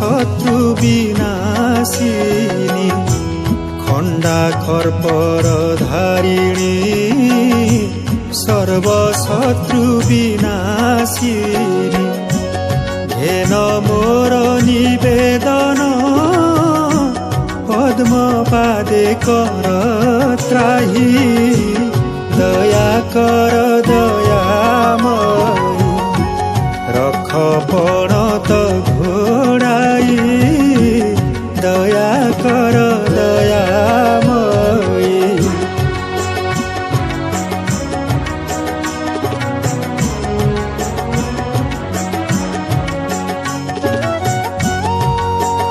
শত্রু বিনাশিনী খণ্ডা খর্পর ধারিণী সর্বশত্রু বিনাশিনী ঘেন মোর নিবেদন পদ্ম পাদে কর ত্রাহি দয়া কর দয়াময়ী রখ পণত ঘোড়